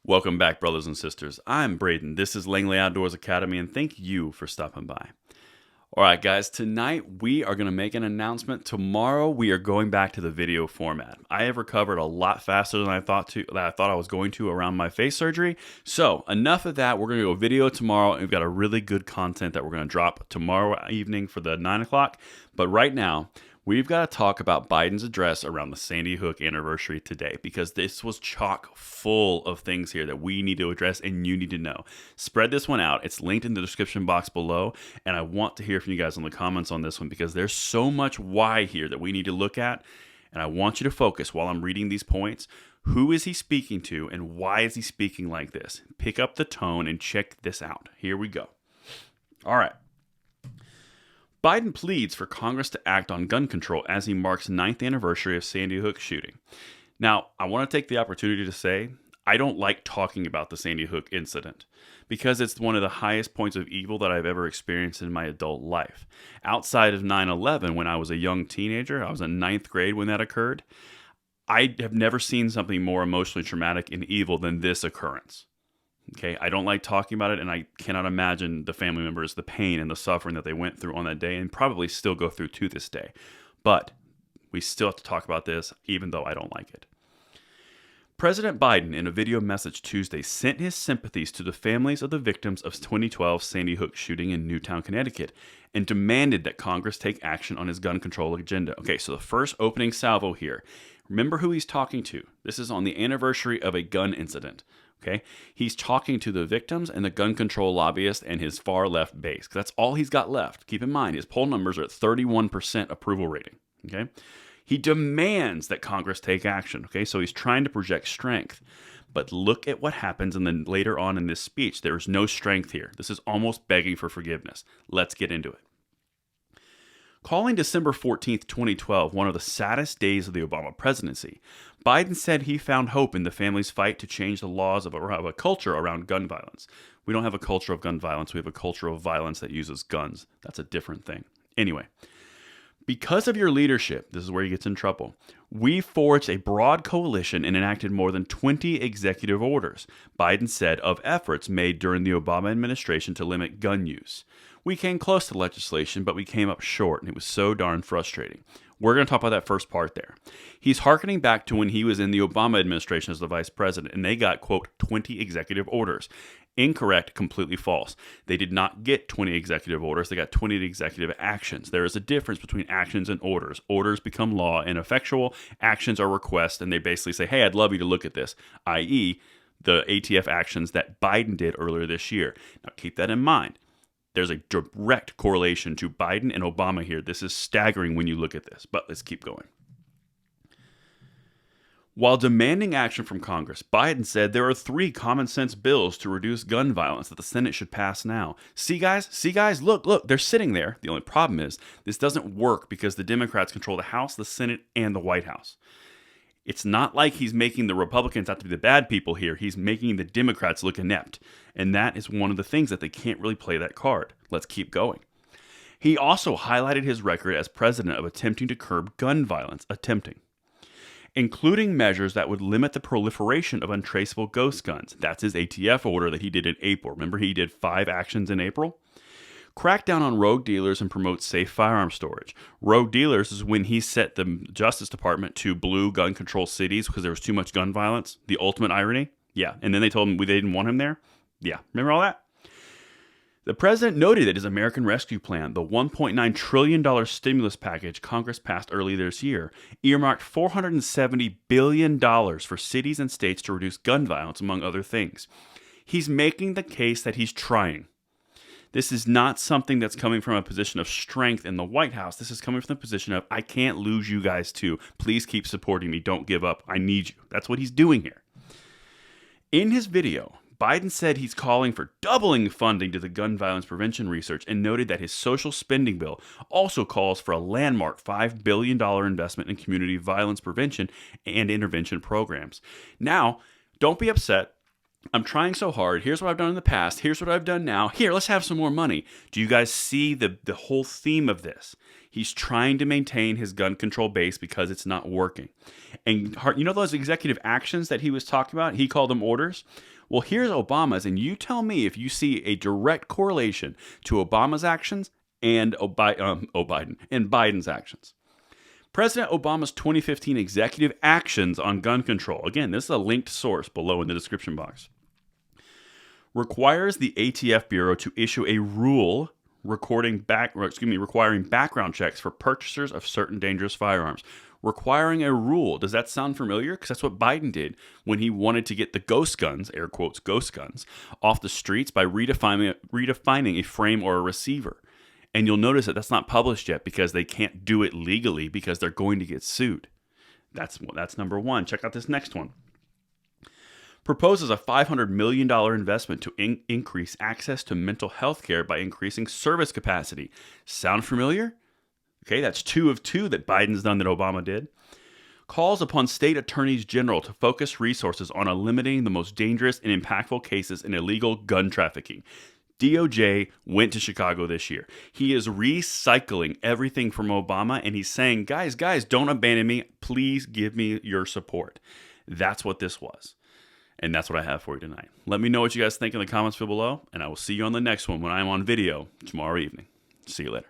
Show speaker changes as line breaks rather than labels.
Welcome back, brothers and sisters. I'm Braden. This is Langley Outdoors Academy, and thank you for stopping by. All right, guys, tonight we are going to make an announcement. Tomorrow we are going back to the video format. I have recovered a lot faster than I thought I was going to around my face surgery. So enough of that. We're going to go video tomorrow, and we've got a really good content that we're going to drop tomorrow evening for the 9 o'clock. But right now, we've got to talk about Biden's address around the Sandy Hook anniversary today, because this was chock full of things here that we need to address and you need to know. Spread this one out. It's linked in the description box below, and I want to hear from you guys in the comments on this one because there's so much why here that we need to look at, and I want you to focus while I'm reading these points. Who is he speaking to, and why is he speaking like this? Pick up the tone and check this out. Here we go. All right. Biden pleads for Congress to act on gun control as he marks 9th anniversary of Sandy Hook shooting. Now, I want to take the opportunity to say I don't like talking about the Sandy Hook incident because it's one of the highest points of evil that I've ever experienced in my adult life. Outside of 9/11, when I was a young teenager, I was in 9th grade when that occurred, I have never seen something more emotionally traumatic and evil than this occurrence. Okay, I don't like talking about it, and I cannot imagine the family members, the pain and the suffering that they went through on that day and probably still go through to this day. But we still have to talk about this, even though I don't like it. President Biden, in a video message Tuesday, sent his sympathies to the families of the victims of 2012 Sandy Hook shooting in Newtown, Connecticut, and demanded that Congress take action on his gun control agenda. Okay, so the first opening salvo here. Remember who he's talking to. This is on the anniversary of a gun incident. Okay, he's talking to the victims and the gun control lobbyist and his far left base. That's all he's got left. Keep in mind, his poll numbers are at 31% approval rating. Okay, he demands that Congress take action. Okay, so he's trying to project strength. But look at what happens, and then later on in this speech, there is no strength here. This is almost begging for forgiveness. Let's get into it. Calling December 14th, 2012, one of the saddest days of the Obama presidency, Biden said he found hope in the family's fight to change the laws of a culture around gun violence. We don't have a culture of gun violence. We have a culture of violence that uses guns. That's a different thing. Anyway, because of your leadership, this is where he gets in trouble, we forged a broad coalition and enacted more than 20 executive orders, Biden said, of efforts made during the Obama administration to limit gun use. We came close to legislation, but we came up short, and it was so darn frustrating. We're going to talk about that first part there. He's hearkening back to when he was in the Obama administration as the vice president, and they got, quote, 20 executive orders. Incorrect, completely false. They did not get 20 executive orders. They got 20 executive actions. There is a difference between actions and orders. Orders become law and effectual. Actions are requests, and they basically say, hey, I'd love you to look at this, i.e., the ATF actions that Biden did earlier this year. Now, keep that in mind. There's a direct correlation to Biden and Obama here. This is staggering when you look at this, but let's keep going. While demanding action from Congress, Biden said there are 3 common sense bills to reduce gun violence that the Senate should pass now. See guys, look, they're sitting there. The only problem is this doesn't work because the Democrats control the House, the Senate, and the White House. It's not like he's making the Republicans out to be the bad people here. He's making the Democrats look inept. And that is one of the things that they can't really play that card. Let's keep going. He also highlighted his record as president of attempting to curb gun violence, including measures that would limit the proliferation of untraceable ghost guns. That's his ATF order that he did in April. Remember, he did 5 actions in April? Crack down on rogue dealers and promote safe firearm storage. Rogue dealers is when he set the Justice Department to blue gun control cities because there was too much gun violence. The ultimate irony. Yeah, and then they told him they didn't want him there. Yeah, remember all that? The president noted that his American Rescue Plan, the $1.9 trillion stimulus package Congress passed early this year, earmarked $470 billion for cities and states to reduce gun violence, among other things. He's making the case that he's trying. This is not something that's coming from a position of strength in the White House. This is coming from the position of, I can't lose you guys too. Please keep supporting me. Don't give up. I need you. That's what he's doing here. In his video, Biden said he's calling for doubling funding to the gun violence prevention research and noted that his social spending bill also calls for a landmark $5 billion investment in community violence prevention and intervention programs. Now, don't be upset. I'm trying so hard. Here's what I've done in the past. Here's what I've done now. Here, let's have some more money. Do you guys see the whole theme of this? He's trying to maintain his gun control base because it's not working. And you know those executive actions that he was talking about? He called them orders. Well, here's Obama's, and you tell me if you see a direct correlation to Obama's actions and Biden's actions. President Obama's 2015 executive actions on gun control, again, this is a linked source below in the description box, requires the ATF Bureau to issue a rule requiring background checks for purchasers of certain dangerous firearms. Requiring a rule. Does that sound familiar? Because that's what Biden did when he wanted to get the ghost guns, air quotes, ghost guns, off the streets by redefining a frame or a receiver. And you'll notice that that's not published yet because they can't do it legally because they're going to get sued. That's number one. Check out this next one. Proposes a $500 million investment to increase access to mental health care by increasing service capacity. Sound familiar? Okay, that's 2 of 2 that Biden's done that Obama did. Calls upon state attorneys general to focus resources on eliminating the most dangerous and impactful cases in illegal gun trafficking. DOJ went to Chicago this year. He is recycling everything from Obama, and he's saying, guys, don't abandon me. Please give me your support. That's what this was. And that's what I have for you tonight. Let me know what you guys think in the comments below, and I will see you on the next one when I'm on video tomorrow evening. See you later.